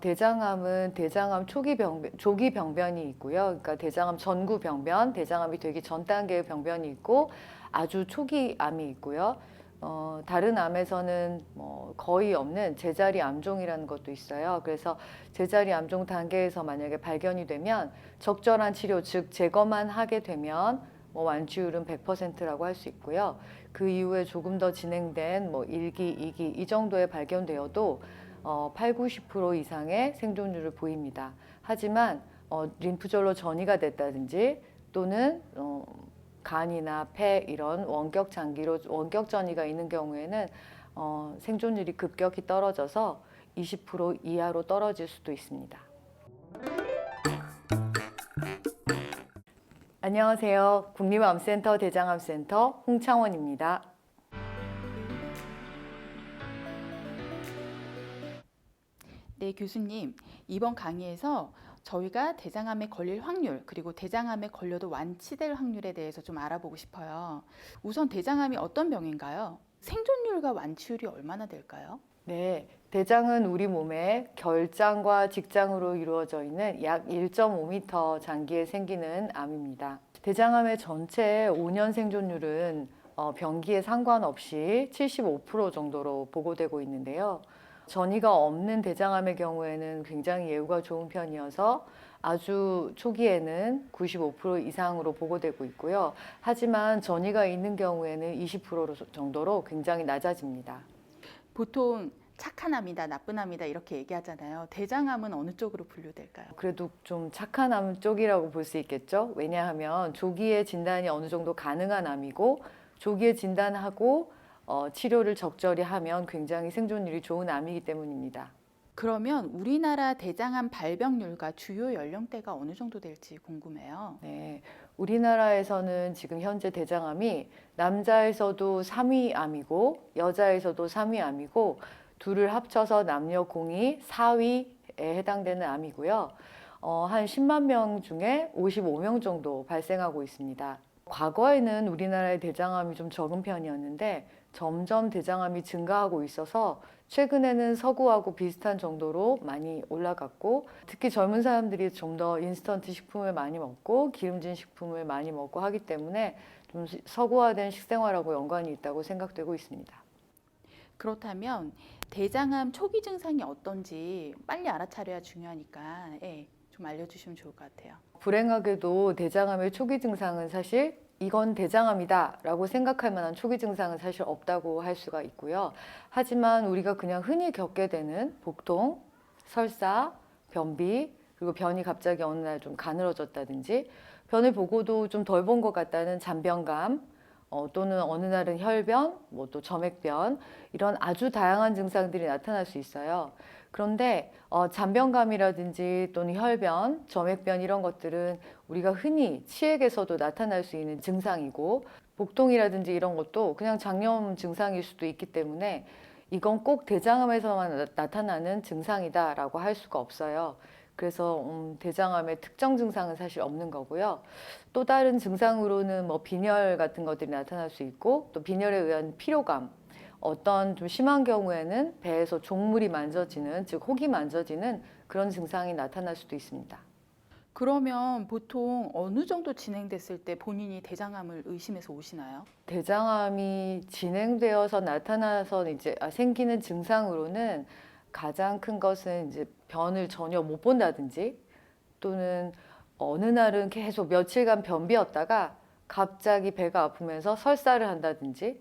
대장암은 대장암 조기 병변이 있고요. 그러니까 대장암 전구 병변, 대장암이 되기 전 단계의 병변이 있고 아주 초기 암이 있고요. 다른 암에서는 뭐 거의 없는 제자리 암종이라는 것도 있어요. 그래서 제자리 암종 단계에서 만약에 발견이 되면 적절한 치료, 즉 제거만 하게 되면 뭐 완치율은 100%라고 할 수 있고요. 그 이후에 조금 더 진행된 뭐 1기, 2기 이 정도에 발견되어도 8, 90% 이상의 생존율을 보입니다. 하지만 림프절로 전이가 됐다든지 또는 간이나 폐 이런 원격 장기로 원격 전이가 있는 경우에는 생존율이 급격히 떨어져서 20% 이하로 떨어질 수도 있습니다. 안녕하세요. 국립암센터 대장암센터 홍창원입니다. 네, 교수님. 이번 강의에서 저희가 대장암에 걸릴 확률, 그리고 대장암에 걸려도 완치될 확률에 대해서 좀 알아보고 싶어요. 우선 대장암이 어떤 병인가요? 생존율과 완치율이 얼마나 될까요? 네, 대장은 우리 몸의 결장과 직장으로 이루어져 있는 약 1.5m 장기에 생기는 암입니다. 대장암의 전체 5년 생존율은 병기에 상관없이 75% 정도로 보고되고 있는데요. 전이가 없는 대장암의 경우에는 굉장히 예후가 좋은 편이어서 아주 초기에는 95% 이상으로 보고되고 있고요. 하지만 전이가 있는 경우에는 20% 정도로 굉장히 낮아집니다. 보통 착한 암이다, 나쁜 암이다 이렇게 얘기하잖아요. 대장암은 어느 쪽으로 분류될까요? 그래도 좀 착한 암 쪽이라고 볼 수 있겠죠. 왜냐하면 조기에 진단이 어느 정도 가능한 암이고 조기에 진단하고 치료를 적절히 하면 굉장히 생존율이 좋은 암이기 때문입니다. 그러면 우리나라 대장암 발병률과 주요 연령대가 어느 정도 될지 궁금해요. 네, 우리나라에서는 지금 현재 대장암이 남자에서도 3위 암이고 여자에서도 3위 암이고 둘을 합쳐서 남녀 공이 4위에 해당되는 암이고요. 한 10만 명 중에 55명 정도 발생하고 있습니다. 과거에는 우리나라의 대장암이 좀 적은 편이었는데 점점 대장암이 증가하고 있어서 최근에는 서구하고 비슷한 정도로 많이 올라갔고 특히 젊은 사람들이 좀 더 인스턴트 식품을 많이 먹고 기름진 식품을 많이 먹고 하기 때문에 좀 서구화된 식생활하고 연관이 있다고 생각되고 있습니다. 그렇다면 대장암 초기 증상이 어떤지 빨리 알아차려야 중요하니까 좀 알려주시면 좋을 것 같아요. 불행하게도 대장암의 초기 증상은 사실 이건 대장암이다 라고 생각할 만한 초기 증상은 사실 없다고 할 수가 있고요. 하지만 우리가 그냥 흔히 겪게 되는 복통, 설사, 변비, 그리고 변이 갑자기 어느 날 좀 가늘어졌다든지 변을 보고도 좀 덜 본 것 같다는 잔변감 또는 어느 날은 혈변, 뭐 또 점액변 이런 아주 다양한 증상들이 나타날 수 있어요. 그런데 잔변감이라든지 또는 혈변, 점액변 이런 것들은 우리가 흔히 치액에서도 나타날 수 있는 증상이고 복통이라든지 이런 것도 그냥 장염 증상일 수도 있기 때문에 이건 꼭 대장암에서만 나타나는 증상이다라고 할 수가 없어요. 그래서 대장암의 특정 증상은 사실 없는 거고요. 또 다른 증상으로는 뭐 빈혈 같은 것들이 나타날 수 있고 또 빈혈에 의한 피로감 어떤 좀 심한 경우에는 배에서 종물이 만져지는 즉 혹이 만져지는 그런 증상이 나타날 수도 있습니다. 그러면 보통 어느 정도 진행됐을 때 본인이 대장암을 의심해서 오시나요? 대장암이 진행되어서 나타나서 이제 생기는 증상으로는 가장 큰 것은 이제 변을 전혀 못 본다든지 또는 어느 날은 계속 며칠간 변비였다가 갑자기 배가 아프면서 설사를 한다든지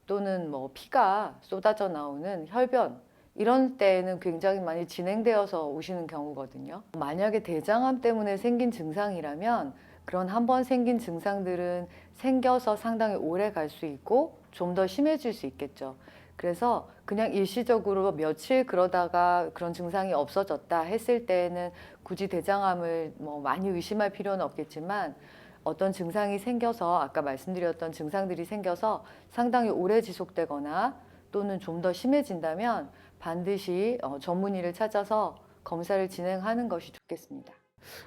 또는 뭐 피가 쏟아져 나오는 혈변 이런 때에는 굉장히 많이 진행되어서 오시는 경우거든요. 만약에 대장암 때문에 생긴 증상이라면 그런 한 번 생긴 증상들은 생겨서 상당히 오래 갈 수 있고 좀 더 심해질 수 있겠죠. 그래서 그냥 일시적으로 며칠 그러다가 그런 증상이 없어졌다 했을 때에는 굳이 대장암을 뭐 많이 의심할 필요는 없겠지만 어떤 증상이 생겨서 아까 말씀드렸던 증상들이 생겨서 상당히 오래 지속되거나 또는 좀 더 심해진다면 반드시 전문의를 찾아서 검사를 진행하는 것이 좋겠습니다.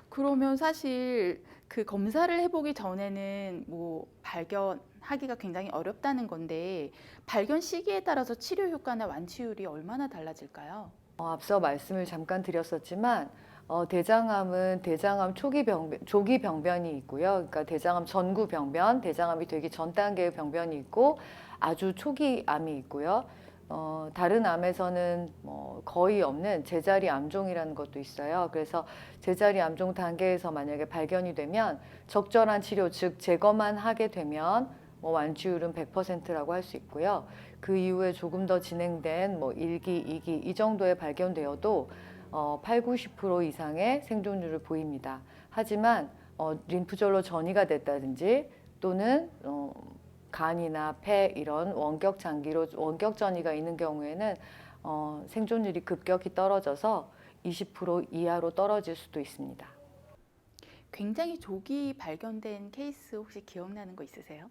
그러면 사실 그 검사를 해보기 전에는 뭐 발견하기가 굉장히 어렵다는 건데 발견 시기에 따라서 치료 효과나 완치율이 얼마나 달라질까요? 앞서 말씀을 잠깐 드렸었지만 대장암은 대장암 조기 병변이 있고요. 그러니까 대장암 전구 병변, 대장암이 되기 전 단계의 병변이 있고 아주 초기 암이 있고요. 다른 암에서는 거의 없는 제자리 암종이라는 것도 있어요. 그래서 제자리 암종 단계에서 만약에 발견이 되면 적절한 치료, 즉 제거만 하게 되면 완치율은 100%라고 할 수 있고요. 그 이후에 조금 더 진행된 1기, 2기 이 정도에 발견되어도 8, 90% 이상의 생존율을 보입니다. 하지만 림프절로 전이가 됐다든지 또는 간이나 폐 이런 원격 전이가 있는 경우에는 생존율이 급격히 떨어져서 20% 이하로 떨어질 수도 있습니다. 굉장히 조기 발견된 케이스 혹시 기억나는 거 있으세요?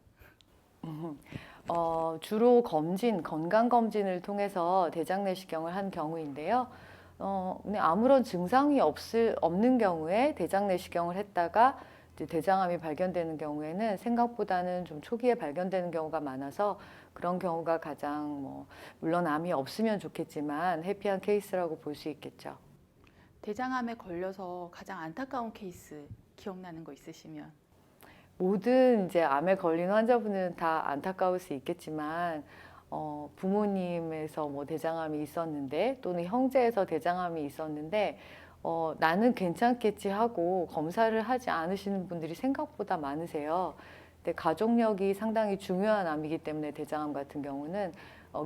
주로 건강 검진을 통해서 대장 내시경을 한 경우인데요. 근데 아무런 증상이 없는 경우에 대장 내시경을 했다가 이제 대장암이 발견되는 경우에는 생각보다는 좀 초기에 발견되는 경우가 많아서 그런 경우가 가장 물론 암이 없으면 좋겠지만 해피한 케이스라고 볼 수 있겠죠. 대장암에 걸려서 가장 안타까운 케이스 기억나는 거 있으시면? 모든 이제 암에 걸린 환자분은 다 안타까울 수 있겠지만 부모님에서 대장암이 있었는데 또는 형제에서 대장암이 있었는데 나는 괜찮겠지 하고 검사를 하지 않으시는 분들이 생각보다 많으세요. 근데 가족력이 상당히 중요한 암이기 때문에 대장암 같은 경우는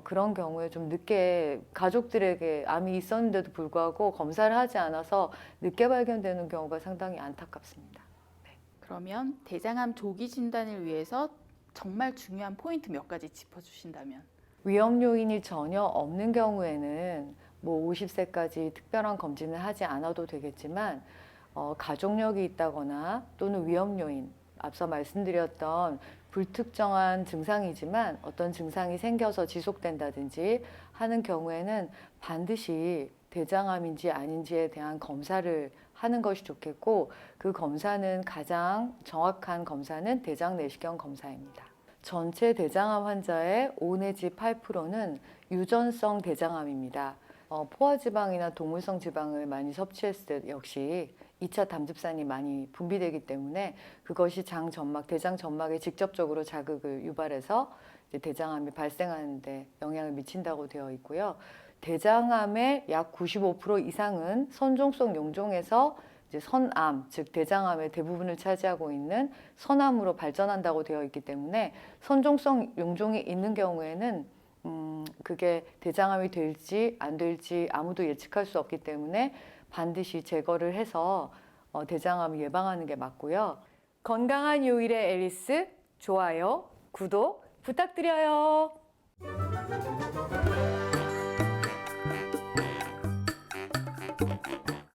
그런 경우에 좀 늦게 가족들에게 암이 있었는데도 불구하고 검사를 하지 않아서 늦게 발견되는 경우가 상당히 안타깝습니다. 그러면 대장암 조기 진단을 위해서 정말 중요한 포인트 몇 가지 짚어주신다면? 위험 요인이 전혀 없는 경우에는 50세까지 특별한 검진을 하지 않아도 되겠지만 가족력이 있다거나 또는 위험 요인, 앞서 말씀드렸던 불특정한 증상이지만 어떤 증상이 생겨서 지속된다든지 하는 경우에는 반드시 대장암인지 아닌지에 대한 검사를 하는 것이 좋겠고 그 검사는 가장 정확한 검사는 대장 내시경 검사입니다. 전체 대장암 환자의 5 내지 8%는 유전성 대장암입니다. 포화지방이나 동물성 지방을 많이 섭취했을 때 역시 2차 담즙산이 많이 분비되기 때문에 그것이 대장 점막에 직접적으로 자극을 유발해서 이제 대장암이 발생하는 데 영향을 미친다고 되어 있고요. 대장암의 약 95% 이상은 선종성 용종에서 이제 선암, 즉 대장암의 대부분을 차지하고 있는 선암으로 발전한다고 되어 있기 때문에 선종성 용종이 있는 경우에는 그게 대장암이 될지 안 될지 아무도 예측할 수 없기 때문에 반드시 제거를 해서 대장암을 예방하는 게 맞고요. 건강한 요일의 앨리스, 좋아요, 구독 부탁드려요.